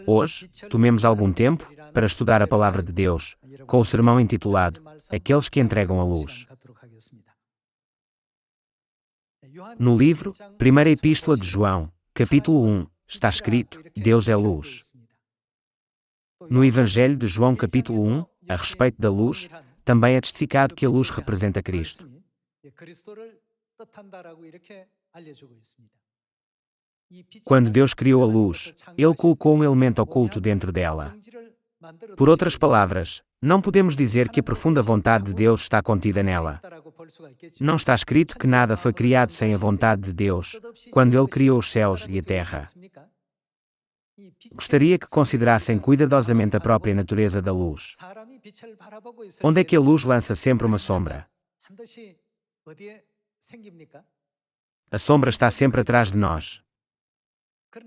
Hoje, tomemos algum tempo para estudar a Palavra de Deus, com o sermão intitulado Aqueles que entregam a luz. No livro, Primeira Epístola de João, capítulo 1, está escrito: Deus é luz. No Evangelho de João, capítulo 1, a respeito da luz, também é testificado que a luz representa Cristo. Quando Deus criou a luz, Ele colocou um elemento oculto dentro dela. Por outras palavras, não podemos dizer que a profunda vontade de Deus está contida nela. Não está escrito que nada foi criado sem a vontade de Deus, quando Ele criou os céus e a terra. Gostaria que considerassem cuidadosamente a própria natureza da luz. Onde é que a luz lança sempre uma sombra? A sombra está sempre atrás de nós.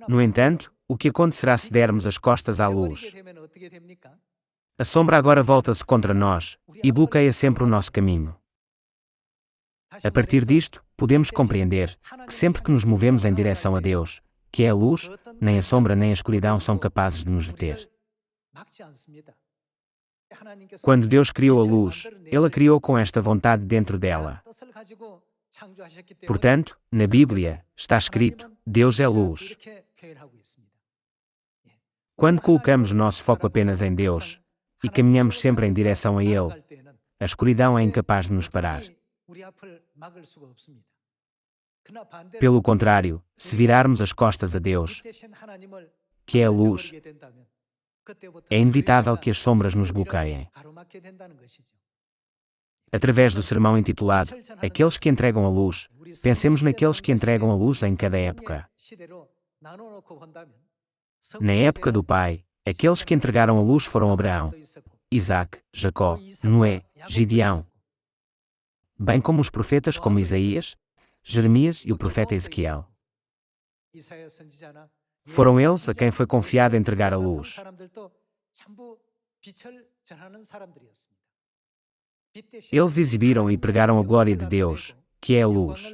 No entanto, o que acontecerá se dermos as costas à luz? A sombra agora volta-se contra nós e bloqueia sempre o nosso caminho. A partir disto, podemos compreender que sempre que nos movemos em direção a Deus, que é a luz, nem a sombra nem a escuridão são capazes de nos deter. Quando Deus criou a luz, Ele a criou com esta vontade dentro dela. Portanto, na Bíblia, está escrito: Deus é luz. Quando colocamos o nosso foco apenas em Deus e caminhamos sempre em direção a Ele, a escuridão é incapaz de nos parar. Pelo contrário, se virarmos as costas a Deus, que é a luz, é inevitável que as sombras nos bloqueiem. Através do sermão intitulado Aqueles que entregam a luz, pensemos naqueles que entregam a luz em cada época. Na época do Pai, aqueles que entregaram a luz foram Abraão, Isaac, Jacó, Noé, Gideão, bem como os profetas como Isaías, Jeremias e o profeta Ezequiel. Foram eles a quem foi confiado entregar a luz. Eles exibiram e pregaram a glória de Deus, que é a luz.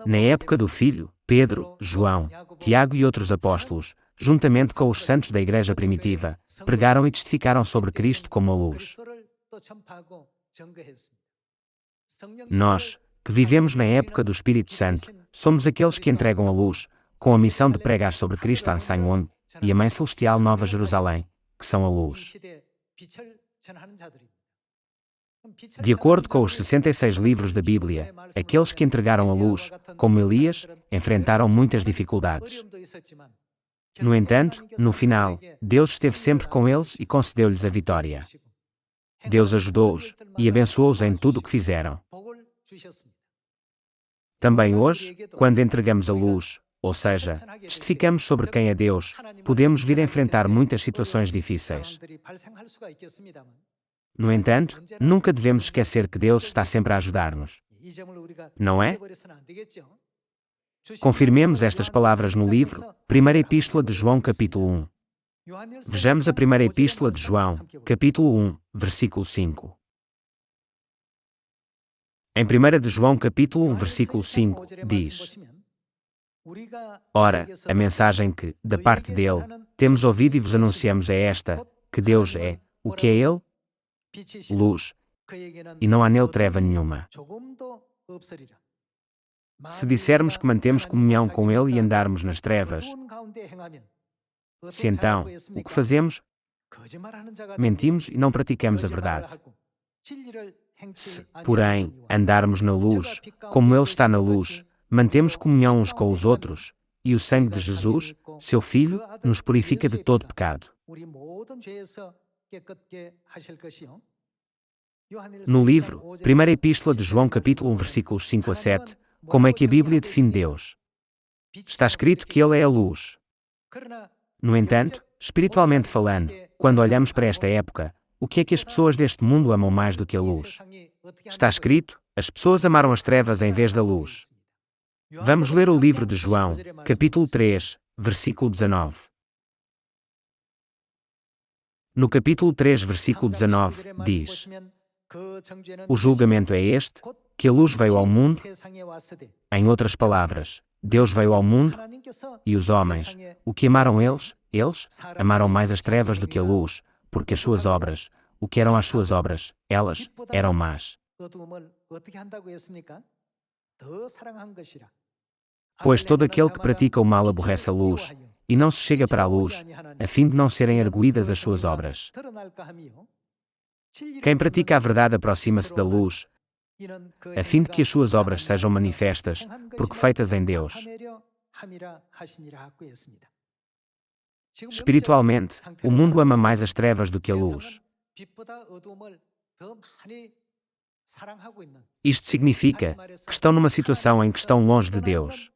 Na época do Filho, Pedro, João, Tiago e outros apóstolos, juntamente com os santos da igreja primitiva, pregaram e testificaram sobre Cristo como a luz. Nós, que vivemos na época do Espírito Santo, somos aqueles que entregam a luz, com a missão de pregar sobre Cristo a Sanhon e a Mãe Celestial Nova Jerusalém, que são a luz. De acordo com os 66 livros da Bíblia, aqueles que entregaram a luz, como Elias, enfrentaram muitas dificuldades. No entanto, no final, Deus esteve sempre com eles e concedeu-lhes a vitória. Deus ajudou-os e abençoou-os em tudo o que fizeram. Também hoje, quando entregamos a luz, ou seja, testificamos sobre quem é Deus, podemos vir a enfrentar muitas situações difíceis. No entanto, nunca devemos esquecer que Deus está sempre a ajudar-nos. Não é? Confirmemos estas palavras no livro, Primeira Epístola de João, capítulo 1. Vejamos a Primeira Epístola de João, capítulo 1, versículo 5. Em 1 de João, capítulo 1, versículo 5, diz: Ora, a mensagem que, da parte dele, temos ouvido e vos anunciamos é esta, que Deus é, o que é Ele? Luz, e não há nele treva nenhuma. Se dissermos que mantemos comunhão com Ele e andarmos nas trevas, se então, o que fazemos? Mentimos e não praticamos a verdade. Se, porém, andarmos na luz, como Ele está na luz, mantemos comunhão uns com os outros, e o sangue de Jesus, seu Filho, nos purifica de todo pecado. No livro, Primeira Epístola de João, capítulo 1, versículos 5 a 7, como é que a Bíblia define Deus? Está escrito que Ele é a luz. No entanto, espiritualmente falando, quando olhamos para esta época, o que é que as pessoas deste mundo amam mais do que a luz? Está escrito: as pessoas amaram as trevas em vez da luz. Vamos ler o livro de João, capítulo 3, versículo 19. No capítulo 3, versículo 19, diz: O julgamento é este, que a luz veio ao mundo. Em outras palavras, Deus veio ao mundo, e os homens, o que amaram eles amaram mais as trevas do que a luz, porque as suas obras, o que eram as suas obras, elas eram más. Pois todo aquele que pratica o mal aborrece a luz, e não se chega para a luz, a fim de não serem arguídas as suas obras. Quem pratica a verdade aproxima-se da luz, a fim de que as suas obras sejam manifestas, porque feitas em Deus. Espiritualmente, o mundo ama mais as trevas do que a luz. Isto significa que estão numa situação em que estão longe de Deus.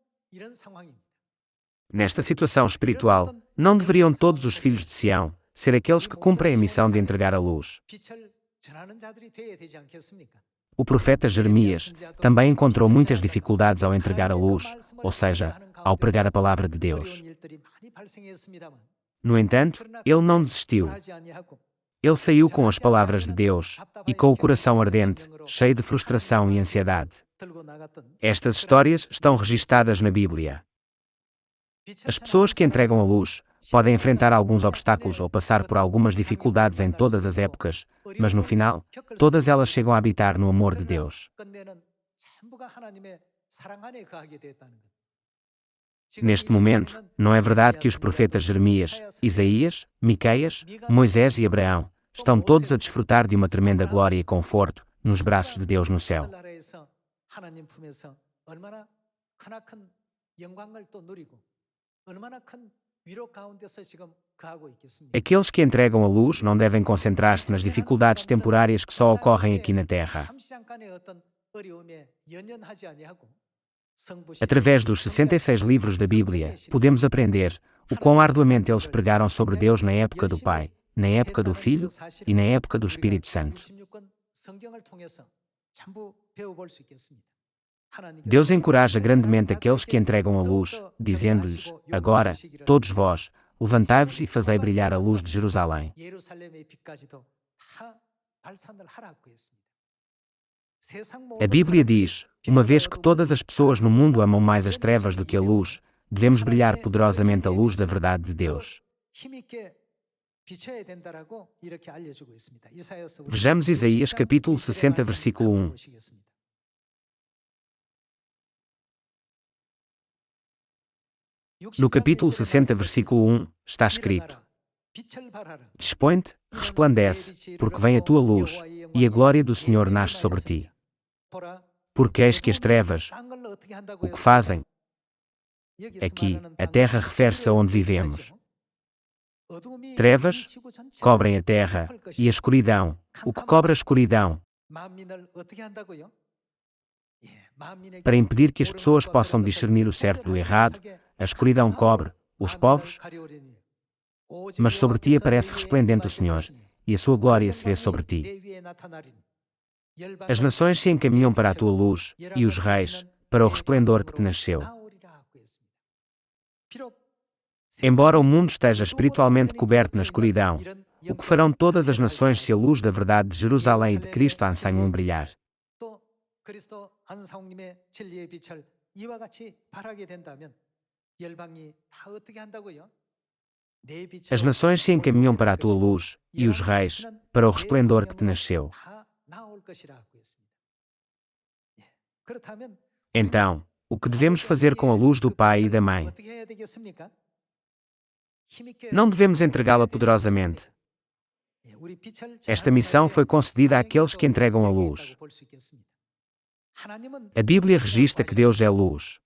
Nesta situação espiritual, não deveriam todos os filhos de Sião ser aqueles que cumprem a missão de entregar a luz? O profeta Jeremias também encontrou muitas dificuldades ao entregar a luz, ou seja, ao pregar a palavra de Deus. No entanto, ele não desistiu. Ele saiu com as palavras de Deus e com o coração ardente, cheio de frustração e ansiedade. Estas histórias estão registadas na Bíblia. As pessoas que entregam a luz podem enfrentar alguns obstáculos ou passar por algumas dificuldades em todas as épocas, mas no final, todas elas chegam a habitar no amor de Deus. Neste momento, não é verdade que os profetas Jeremias, Isaías, Miqueias, Moisés e Abraão estão todos a desfrutar de uma tremenda glória e conforto nos braços de Deus no céu? Aqueles que entregam a luz não devem concentrar-se nas dificuldades temporárias que só ocorrem aqui na Terra. Através dos 66 livros da Bíblia, podemos aprender o quão arduamente eles pregaram sobre Deus na época do Pai, na época do Filho e na época do Espírito Santo. Deus encoraja grandemente aqueles que entregam a luz, dizendo-lhes: agora, todos vós, levantai-vos e fazei brilhar a luz de Jerusalém. A Bíblia diz: uma vez que todas as pessoas no mundo amam mais as trevas do que a luz, devemos brilhar poderosamente a luz da verdade de Deus. Vejamos Isaías capítulo 60, versículo 1. No capítulo 60, versículo 1, está escrito: dispõe-te, resplandece, porque vem a tua luz, e a glória do Senhor nasce sobre ti. Porque eis que as trevas, o que fazem? Aqui, a terra refere-se a onde vivemos. Trevas cobrem a terra, e a escuridão, o que cobre a escuridão? Para impedir que as pessoas possam discernir o certo do errado, a escuridão cobre os povos, mas sobre ti aparece resplendente o Senhor, e a sua glória se vê sobre ti. As nações se encaminham para a tua luz, e os reis, para o resplendor que te nasceu. Embora o mundo esteja espiritualmente coberto na escuridão, o que farão todas as nações se a luz da verdade de Jerusalém e de Cristo anseiam brilhar? As nações se encaminham para a tua luz, e os reis, para o resplendor que te nasceu. Então, o que devemos fazer com a luz do Pai e da Mãe? Não devemos entregá-la poderosamente. Esta missão foi concedida àqueles que entregam a luz. A Bíblia registra que Deus é luz.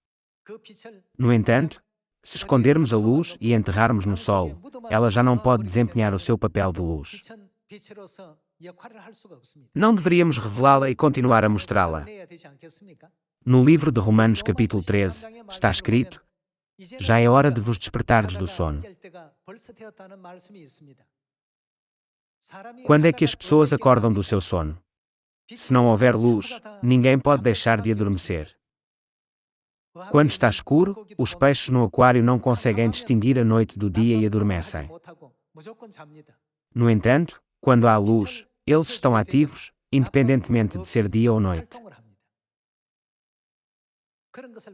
No entanto, se escondermos a luz e a enterrarmos no solo, ela já não pode desempenhar o seu papel de luz. Não deveríamos revelá-la e continuar a mostrá-la. No livro de Romanos capítulo 13, está escrito: já é hora de vos despertardes do sono. Quando é que as pessoas acordam do seu sono? Se não houver luz, ninguém pode deixar de adormecer. Quando está escuro, os peixes no aquário não conseguem distinguir a noite do dia e adormecem. No entanto, quando há luz, eles estão ativos, independentemente de ser dia ou noite.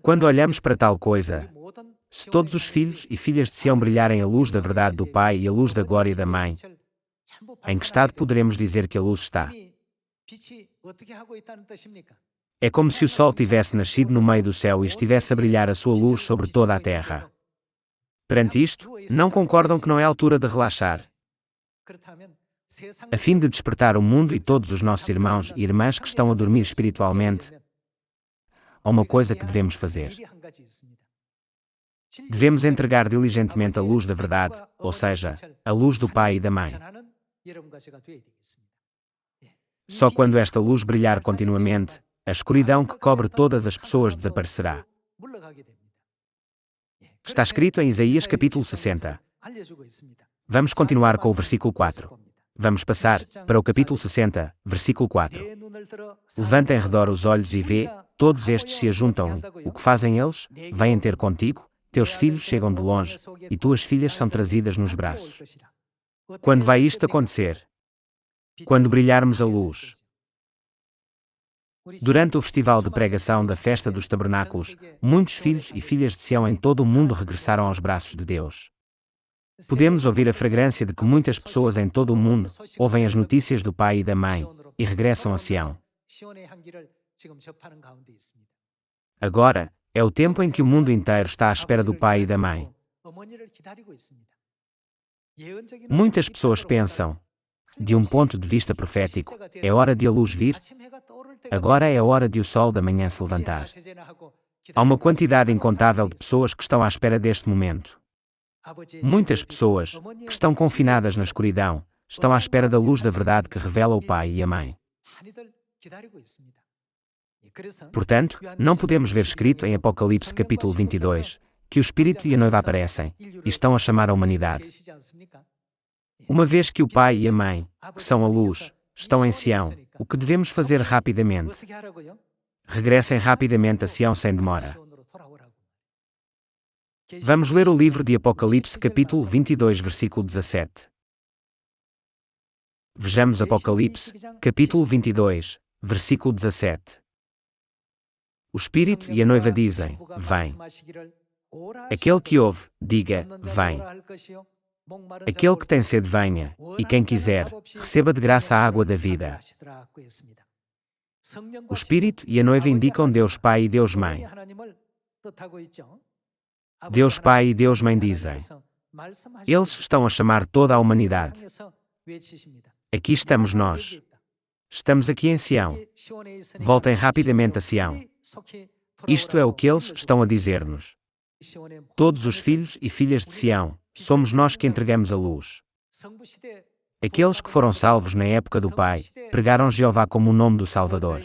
Quando olhamos para tal coisa, se todos os filhos e filhas de Sião brilharem a luz da verdade do Pai e a luz da glória da Mãe, em que estado poderemos dizer que a luz está? É como se o sol tivesse nascido no meio do céu e estivesse a brilhar a sua luz sobre toda a terra. Perante isto, não concordam que não é altura de relaxar? A fim de despertar o mundo e todos os nossos irmãos e irmãs que estão a dormir espiritualmente, há uma coisa que devemos fazer. Devemos entregar diligentemente a luz da verdade, ou seja, a luz do Pai e da Mãe. Só quando esta luz brilhar continuamente, a escuridão que cobre todas as pessoas desaparecerá. Está escrito em Isaías capítulo 60. Vamos continuar com o versículo 4. Vamos passar para o capítulo 60, versículo 4. Levanta em redor os olhos e vê, todos estes se ajuntam. O que fazem eles? Vêm ter contigo, teus filhos chegam de longe, e tuas filhas são trazidas nos braços. Quando vai isto acontecer? Quando brilharmos a luz. Durante o festival de pregação da Festa dos Tabernáculos, muitos filhos e filhas de Sião em todo o mundo regressaram aos braços de Deus. Podemos ouvir a fragrância de que muitas pessoas em todo o mundo ouvem as notícias do Pai e da Mãe e regressam a Sião. Agora, é o tempo em que o mundo inteiro está à espera do Pai e da Mãe. Muitas pessoas pensam, de um ponto de vista profético, é hora de a luz vir? Agora é a hora de o sol da manhã se levantar. Há uma quantidade incontável de pessoas que estão à espera deste momento. Muitas pessoas, que estão confinadas na escuridão, estão à espera da luz da verdade que revela o Pai e a Mãe. Portanto, não podemos ver escrito em Apocalipse capítulo 22, que o Espírito e a noiva aparecem, e estão a chamar a humanidade. Uma vez que o Pai e a Mãe, que são a luz, estão em Sião, o que devemos fazer rapidamente? Regressem rapidamente a Sião sem demora. Vamos ler o livro de Apocalipse capítulo 22, versículo 17. Vejamos Apocalipse, capítulo 22, versículo 17. O Espírito e a noiva dizem, vem. Aquele que ouve, diga, vem. Aquele que tem sede venha, e quem quiser, receba de graça a água da vida. O Espírito e a noiva indicam Deus Pai e Deus Mãe. Deus Pai e Deus Mãe dizem. Eles estão a chamar toda a humanidade. Aqui estamos nós. Estamos aqui em Sião. Voltem rapidamente a Sião. Isto é o que eles estão a dizer-nos. Todos os filhos e filhas de Sião, somos nós que entregamos a luz. Aqueles que foram salvos na época do Pai, pregaram Jeová como o nome do Salvador.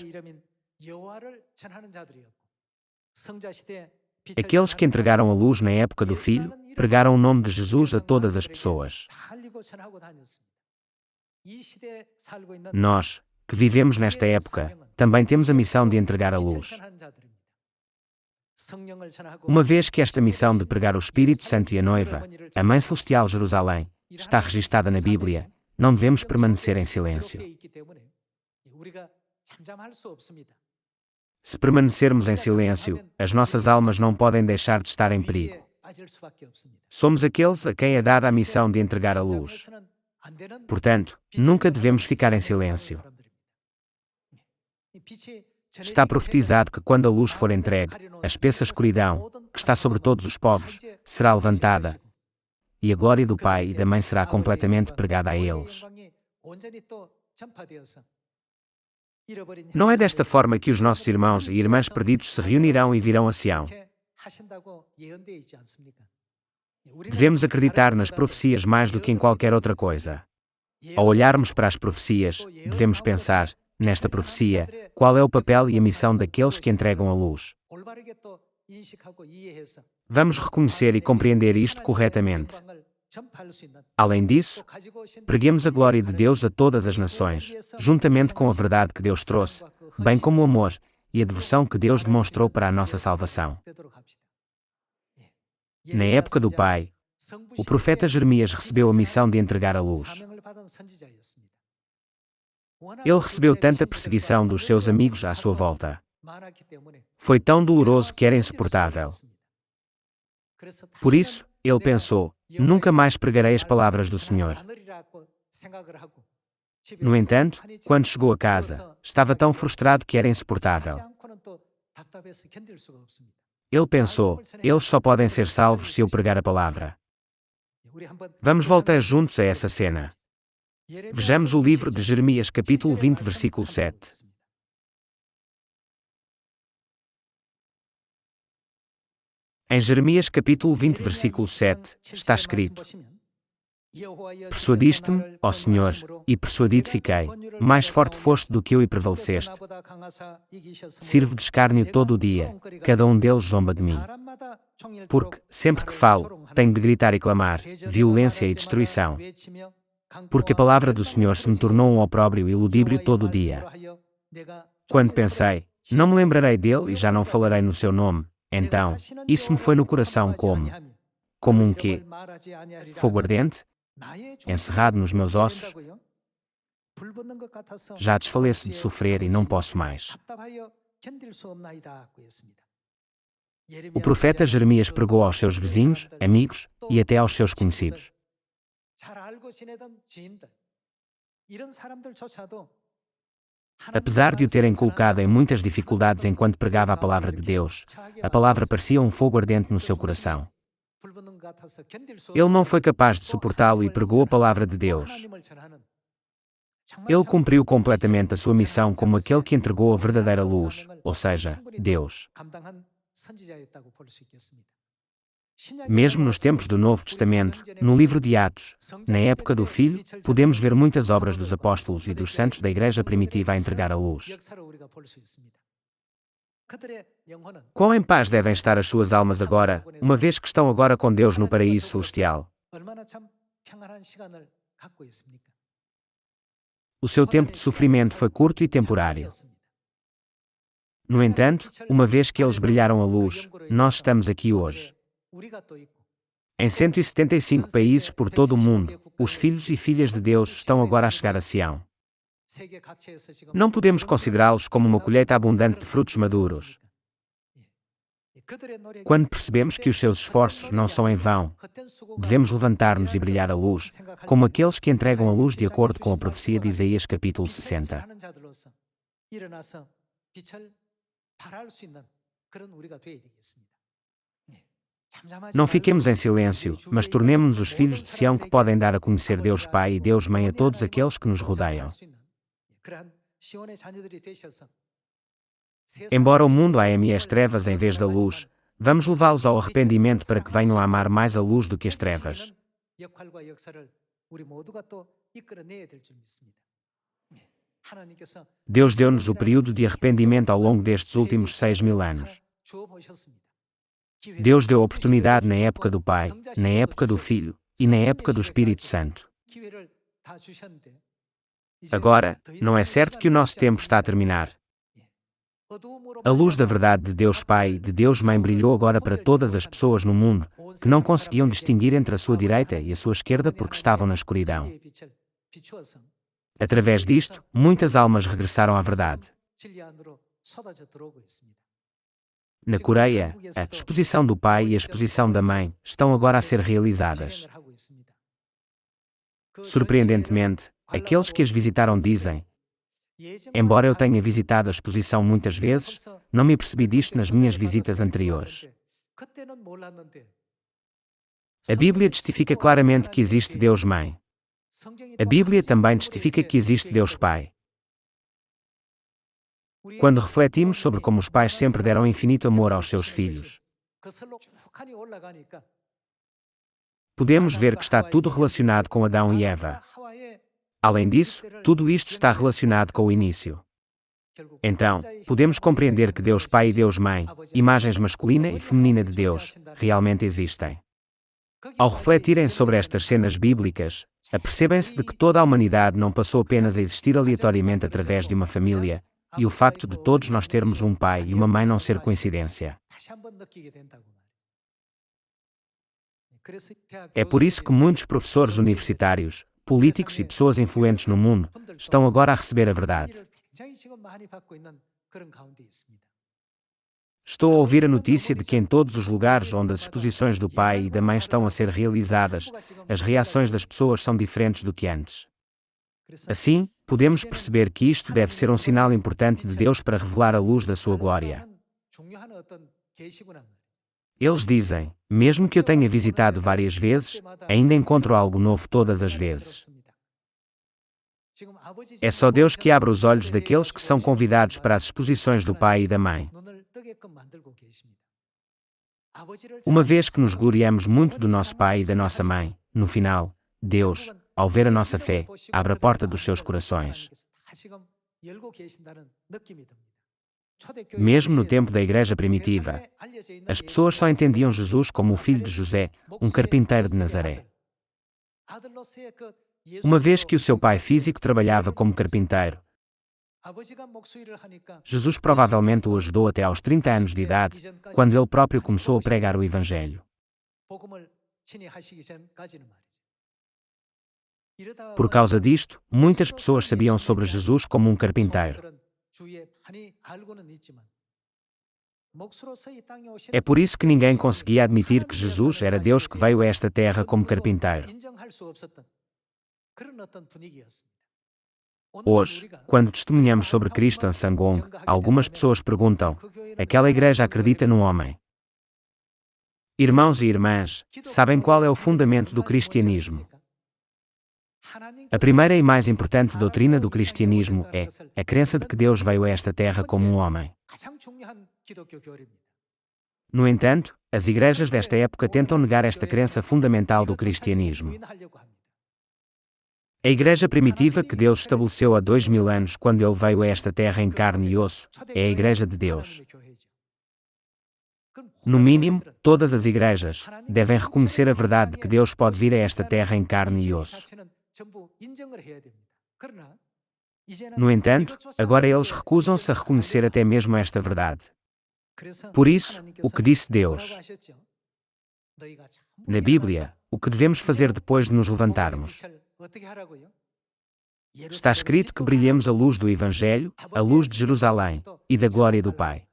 Aqueles que entregaram a luz na época do Filho, pregaram o nome de Jesus a todas as pessoas. Nós, que vivemos nesta época, também temos a missão de entregar a luz. Uma vez que esta missão de pregar o Espírito Santo e a noiva, a Mãe Celestial Jerusalém, está registada na Bíblia, não devemos permanecer em silêncio. Se permanecermos em silêncio, as nossas almas não podem deixar de estar em perigo. Somos aqueles a quem é dada a missão de entregar a luz. Portanto, nunca devemos ficar em silêncio. Está profetizado que quando a luz for entregue, a espessa escuridão, que está sobre todos os povos, será levantada, e a glória do Pai e da Mãe será completamente pregada a eles. Não é desta forma que os nossos irmãos e irmãs perdidos se reunirão e virão a Sião. Devemos acreditar nas profecias mais do que em qualquer outra coisa. Ao olharmos para as profecias, devemos pensar, nesta profecia, qual é o papel e a missão daqueles que entregam a luz. Vamos reconhecer e compreender isto corretamente. Além disso, preguemos a glória de Deus a todas as nações, juntamente com a verdade que Deus trouxe, bem como o amor e a devoção que Deus demonstrou para a nossa salvação. Na época do Pai, o profeta Jeremias recebeu a missão de entregar a luz. Ele recebeu tanta perseguição dos seus amigos à sua volta, Foi tão doloroso que era insuportável. Por isso, ele pensou: nunca mais pregarei as palavras do Senhor. No entanto, quando chegou a casa, estava tão frustrado que era insuportável. Ele pensou: eles só podem ser salvos se eu pregar a palavra. Vamos voltar juntos a essa cena. Vejamos o livro de Jeremias capítulo 20, versículo 7. Em Jeremias capítulo 20, versículo 7, está escrito: persuadiste-me, ó Senhor, e persuadido fiquei. Mais forte foste do que eu e prevaleceste. Sirvo de escárnio todo o dia, cada um deles zomba de mim. Porque, sempre que falo, tenho de gritar e clamar, violência e destruição. Porque a palavra do Senhor se me tornou um opróbrio e ludíbrio todo o dia. Quando pensei, não me lembrarei dele e já não falarei no seu nome, então, isso me foi no coração como um quê? Fogo ardente? Encerrado nos meus ossos? Já desfaleço de sofrer e não posso mais. O profeta Jeremias pregou aos seus vizinhos, amigos e até aos seus conhecidos. Apesar de o terem colocado em muitas dificuldades enquanto pregava a palavra de Deus, a palavra parecia um fogo ardente no seu coração. Ele não foi capaz de suportá-lo e pregou a palavra de Deus. Ele cumpriu completamente a sua missão como aquele que entregou a verdadeira luz, ou seja, Deus. Mesmo nos tempos do Novo Testamento, no livro de Atos, na época do Filho, podemos ver muitas obras dos apóstolos e dos santos da Igreja primitiva a entregar a luz. Quão em paz devem estar as suas almas agora, uma vez que estão agora com Deus no paraíso celestial? O seu tempo de sofrimento foi curto e temporário. No entanto, uma vez que eles brilharam a luz, nós estamos aqui hoje. Em 175 países por todo o mundo, os filhos e filhas de Deus estão agora a chegar a Sião. Não podemos considerá-los como uma colheita abundante de frutos maduros. Quando percebemos que os seus esforços não são em vão, devemos levantar-nos e brilhar a luz, como aqueles que entregam a luz de acordo com a profecia de Isaías capítulo 60. Não fiquemos em silêncio, mas tornemo-nos os filhos de Sião que podem dar a conhecer Deus Pai e Deus Mãe a todos aqueles que nos rodeiam. Embora o mundo ame as trevas em vez da luz, vamos levá-los ao arrependimento para que venham a amar mais a luz do que as trevas. Deus deu-nos o período de arrependimento ao longo destes últimos 6.000 anos. Deus deu oportunidade na época do Pai, na época do Filho e na época do Espírito Santo. Agora, não é certo que o nosso tempo está a terminar. A luz da verdade de Deus Pai e de Deus Mãe brilhou agora para todas as pessoas no mundo, que não conseguiam distinguir entre a sua direita e a sua esquerda porque estavam na escuridão. Através disto, muitas almas regressaram à verdade. Na Coreia, a exposição do pai e a exposição da mãe estão agora a ser realizadas. Surpreendentemente, aqueles que as visitaram dizem: embora eu tenha visitado a exposição muitas vezes, não me apercebi disto nas minhas visitas anteriores. A Bíblia testifica claramente que existe Deus Mãe. A Bíblia também testifica que existe Deus Pai. Quando refletimos sobre como os pais sempre deram infinito amor aos seus filhos, podemos ver que está tudo relacionado com Adão e Eva. Além disso, tudo isto está relacionado com o início. Então, podemos compreender que Deus Pai e Deus Mãe, imagens masculina e feminina de Deus, realmente existem. Ao refletirem sobre estas cenas bíblicas, apercebem-se de que toda a humanidade não passou apenas a existir aleatoriamente através de uma família, e o facto de todos nós termos um pai e uma mãe não ser coincidência. É por isso que muitos professores universitários, políticos e pessoas influentes no mundo estão agora a receber a verdade. Estou a ouvir a notícia de que em todos os lugares onde as exposições do pai e da mãe estão a ser realizadas, as reações das pessoas são diferentes do que antes. Assim, podemos perceber que isto deve ser um sinal importante de Deus para revelar a luz da sua glória. Eles dizem, mesmo que eu tenha visitado várias vezes, ainda encontro algo novo todas as vezes. É só Deus que abre os olhos daqueles que são convidados para as exposições do pai e da mãe. Uma vez que nos gloriamos muito do nosso pai e da nossa mãe, no final, Deus, ao ver a nossa fé, abre a porta dos seus corações. Mesmo no tempo da igreja primitiva, as pessoas só entendiam Jesus como o filho de José, um carpinteiro de Nazaré. Uma vez que o seu pai físico trabalhava como carpinteiro, Jesus provavelmente o ajudou até aos 30 anos de idade, quando ele próprio começou a pregar o Evangelho. Por causa disto, muitas pessoas sabiam sobre Jesus como um carpinteiro. É por isso que ninguém conseguia admitir que Jesus era Deus que veio a esta terra como carpinteiro. Hoje, quando testemunhamos sobre Cristo em Sangong, algumas pessoas perguntam: aquela igreja acredita num homem? Irmãos e irmãs, sabem qual é o fundamento do cristianismo? A primeira e mais importante doutrina do cristianismo é a crença de que Deus veio a esta terra como um homem. No entanto, as igrejas desta época tentam negar esta crença fundamental do cristianismo. A igreja primitiva que Deus estabeleceu há 2000 anos quando ele veio a esta terra em carne e osso, é a igreja de Deus. No mínimo, todas as igrejas devem reconhecer a verdade de que Deus pode vir a esta terra em carne e osso. No entanto, agora eles recusam-se a reconhecer até mesmo esta verdade. Por isso, o que disse Deus? Na Bíblia, o que devemos fazer depois de nos levantarmos? Está escrito que brilhemos a luz do Evangelho, a luz de Jerusalém, e da glória do Pai.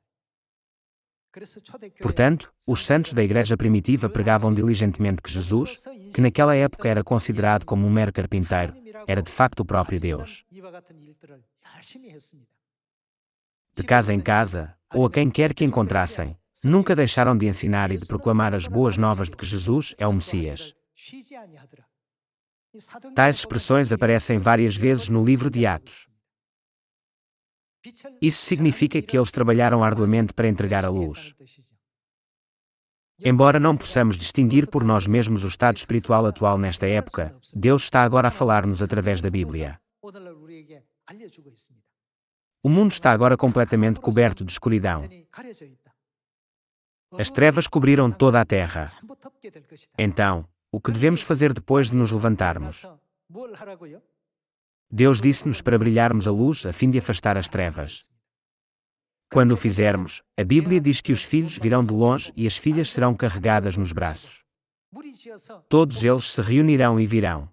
Portanto, os santos da igreja primitiva pregavam diligentemente que Jesus, que naquela época era considerado como um mero carpinteiro, era de facto o próprio Deus. De casa em casa, ou a quem quer que encontrassem, nunca deixaram de ensinar e de proclamar as boas novas de que Jesus é o Messias. Tais expressões aparecem várias vezes no livro de Atos. Isso significa que eles trabalharam arduamente para entregar a luz. Embora não possamos distinguir por nós mesmos o estado espiritual atual nesta época, Deus está agora a falar-nos através da Bíblia. O mundo está agora completamente coberto de escuridão. As trevas cobriram toda a terra. Então, o que devemos fazer depois de nos levantarmos? Deus disse-nos para brilharmos a luz a fim de afastar as trevas. Quando o fizermos, a Bíblia diz que os filhos virão de longe e as filhas serão carregadas nos braços. Todos eles se reunirão e virão.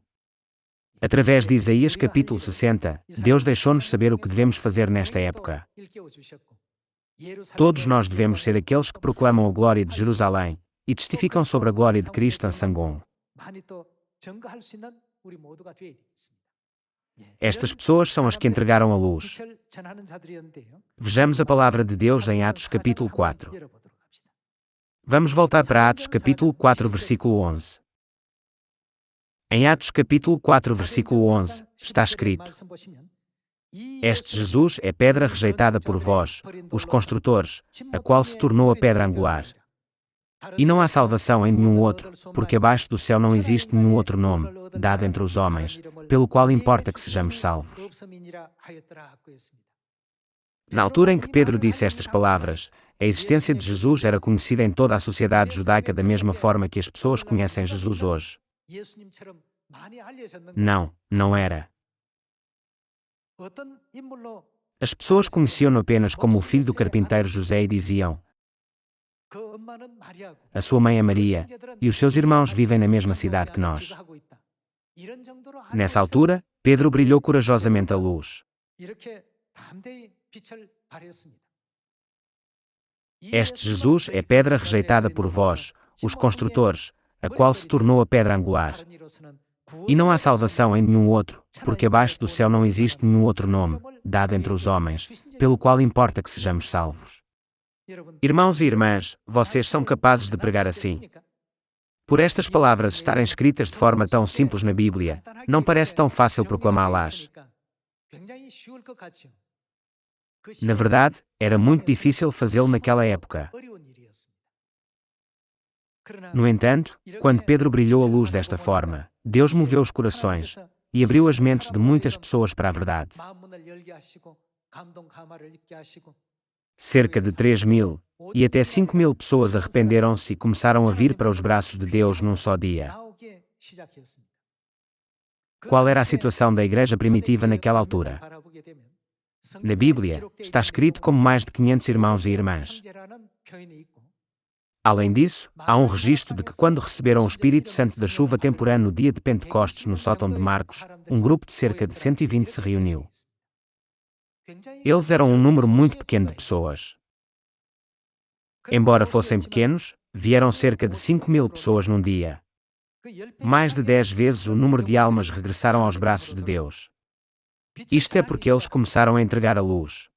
Através de Isaías capítulo 60, Deus deixou-nos saber o que devemos fazer nesta época. Todos nós devemos ser aqueles que proclamam a glória de Jerusalém e testificam sobre a glória de Cristo em Sangong. Estas pessoas são as que entregaram a luz. Vejamos a palavra de Deus em Atos capítulo 4. Vamos voltar para Atos capítulo 4, versículo 11. Em Atos capítulo 4, versículo 11, está escrito: este Jesus é pedra rejeitada por vós, os construtores, a qual se tornou a pedra angular. E não há salvação em nenhum outro, porque abaixo do céu não existe nenhum outro nome, dado entre os homens, pelo qual importa que sejamos salvos. Na altura em que Pedro disse estas palavras, a existência de Jesus era conhecida em toda a sociedade judaica da mesma forma que as pessoas conhecem Jesus hoje. Não, não era. As pessoas conheciam-no apenas como o filho do carpinteiro José e diziam: a sua mãe é Maria, e os seus irmãos vivem na mesma cidade que nós. Nessa altura, Pedro brilhou corajosamente a luz. Este Jesus é pedra rejeitada por vós, os construtores, a qual se tornou a pedra angular. E não há salvação em nenhum outro, porque abaixo do céu não existe nenhum outro nome, dado entre os homens, pelo qual importa que sejamos salvos. Irmãos e irmãs, vocês são capazes de pregar assim? Por estas palavras estarem escritas de forma tão simples na Bíblia, não parece tão fácil proclamá-las. Na verdade, era muito difícil fazê-lo naquela época. No entanto, quando Pedro brilhou a luz desta forma, Deus moveu os corações e abriu as mentes de muitas pessoas para a verdade. Cerca de 3.000 e até 5.000 pessoas arrependeram-se e começaram a vir para os braços de Deus num só dia. Qual era a situação da igreja primitiva naquela altura? Na Bíblia, está escrito como mais de 500 irmãos e irmãs. Além disso, há um registro de que quando receberam o Espírito Santo da chuva temporã no dia de Pentecostes no sótão de Marcos, um grupo de cerca de 120 se reuniu. Eles eram um número muito pequeno de pessoas. Embora fossem pequenos, vieram cerca de 5.000 pessoas num dia. Mais de 10 vezes o número de almas regressaram aos braços de Deus. Isto é porque eles começaram a entregar a luz.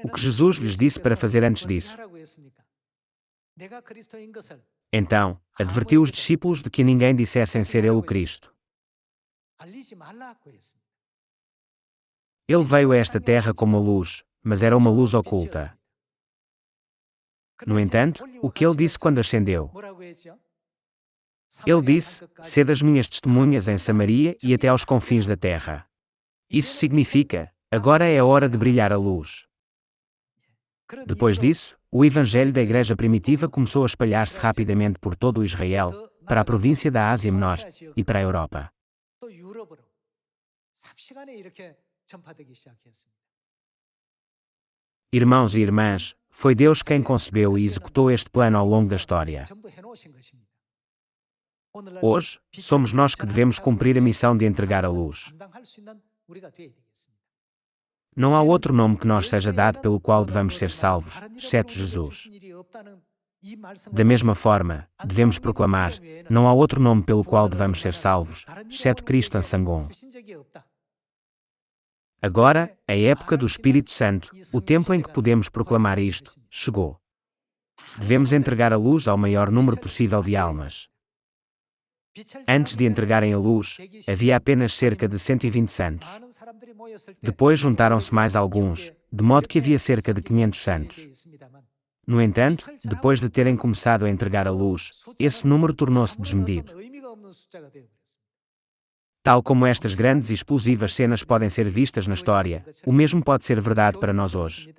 O que Jesus lhes disse para fazer antes disso? Então, advertiu os discípulos de que ninguém dissessem ser ele o Cristo. Ele veio a esta terra como a luz, mas era uma luz oculta. No entanto, o que ele disse quando ascendeu? Ele disse: "Sede as minhas testemunhas em Samaria e até aos confins da terra." Isso significa: agora é a hora de brilhar a luz. Depois disso, o evangelho da igreja primitiva começou a espalhar-se rapidamente por todo o Israel, para a província da Ásia Menor e para a Europa. Irmãos e irmãs, foi Deus quem concebeu e executou este plano ao longo da história. Hoje, somos nós que devemos cumprir a missão de entregar a luz. Não há outro nome que nos seja dado pelo qual devamos ser salvos, exceto Jesus. Da mesma forma, devemos proclamar: não há outro nome pelo qual devamos ser salvos, exceto Cristo Ansangon. Agora, a época do Espírito Santo, o tempo em que podemos proclamar isto, chegou. Devemos entregar a luz ao maior número possível de almas. Antes de entregarem a luz, havia apenas cerca de 120 santos. Depois juntaram-se mais alguns, de modo que havia cerca de 500 santos. No entanto, depois de terem começado a entregar a luz, esse número tornou-se desmedido. Tal como estas grandes e explosivas cenas podem ser vistas na história, o mesmo pode ser verdade para nós hoje.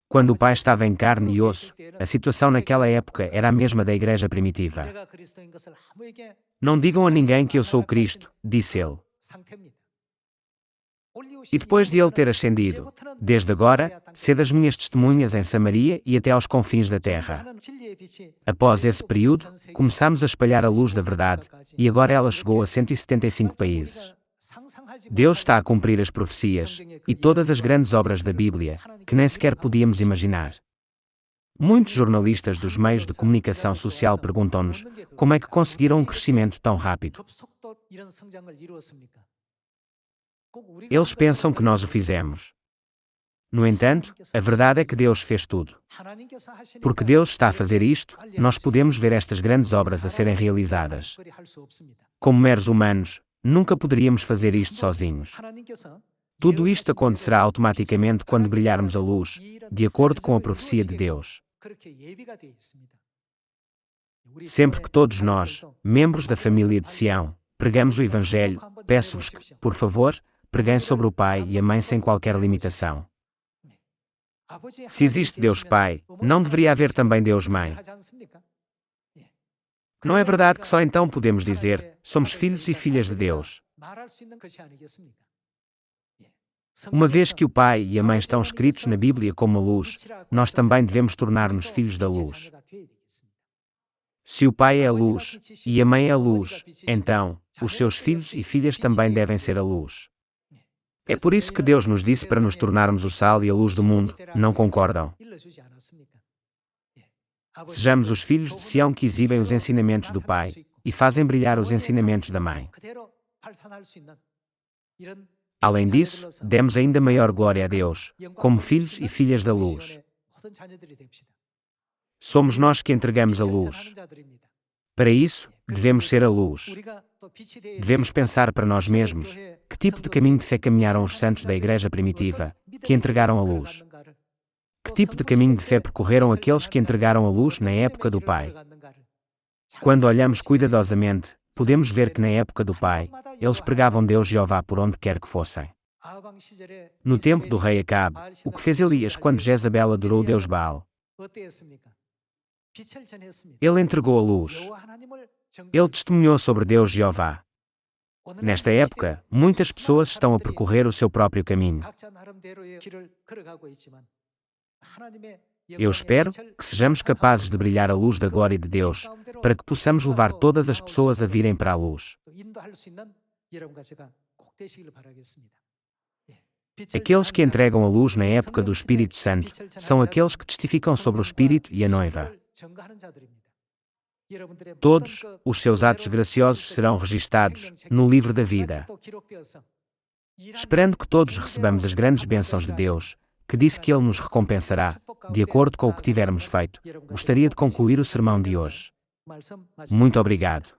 Quando o Pai estava em carne e osso, a situação naquela época era a mesma da igreja primitiva. "Não digam a ninguém que eu sou o Cristo", disse ele. E depois de ele ter ascendido, desde agora, sede as minhas testemunhas em Samaria e até aos confins da terra. Após esse período, começamos a espalhar a luz da verdade, e agora ela chegou a 175 países. Deus está a cumprir as profecias, e todas as grandes obras da Bíblia, que nem sequer podíamos imaginar. Muitos jornalistas dos meios de comunicação social perguntam-nos: como é que conseguiram um crescimento tão rápido? Eles pensam que nós o fizemos. No entanto, a verdade é que Deus fez tudo. Porque Deus está a fazer isto, nós podemos ver estas grandes obras a serem realizadas. Como meros humanos, nunca poderíamos fazer isto sozinhos. Tudo isto acontecerá automaticamente quando brilharmos a luz, de acordo com a profecia de Deus. Sempre que todos nós, membros da família de Sião, pregamos o Evangelho, peço-vos que, por favor, preguem sobre o Pai e a Mãe sem qualquer limitação. Se existe Deus Pai, não deveria haver também Deus Mãe. Não é verdade que só então podemos dizer: somos filhos e filhas de Deus? Uma vez que o Pai e a Mãe estão escritos na Bíblia como a luz, nós também devemos tornar-nos filhos da luz. Se o Pai é a luz, e a Mãe é a luz, então, os seus filhos e filhas também devem ser a luz. É por isso que Deus nos disse para nos tornarmos o sal e a luz do mundo, não concordam? Sejamos os filhos de Sião que exibem os ensinamentos do Pai e fazem brilhar os ensinamentos da Mãe. Além disso, demos ainda maior glória a Deus, como filhos e filhas da luz. Somos nós que entregamos a luz. Para isso, devemos ser a luz. Devemos pensar para nós mesmos, que tipo de caminho de fé caminharam os santos da Igreja primitiva, que entregaram a luz? Que tipo de caminho de fé percorreram aqueles que entregaram a luz na época do Pai? Quando olhamos cuidadosamente, podemos ver que na época do Pai, eles pregavam Deus Jeová por onde quer que fossem. No tempo do rei Acabe, o que fez Elias quando Jezabel adorou Deus Baal? Ele entregou a luz. Ele testemunhou sobre Deus Jeová. Nesta época, muitas pessoas estão a percorrer o seu próprio caminho. Eu espero que sejamos capazes de brilhar a luz da glória de Deus, para que possamos levar todas as pessoas a virem para a luz. Aqueles que entregam a luz na época do Espírito Santo são aqueles que testificam sobre o Espírito e a noiva. Todos os seus atos graciosos serão registados no livro da vida. Esperando que todos recebamos as grandes bênçãos de Deus, que disse que Ele nos recompensará, de acordo com o que tivermos feito, gostaria de concluir o sermão de hoje. Muito obrigado.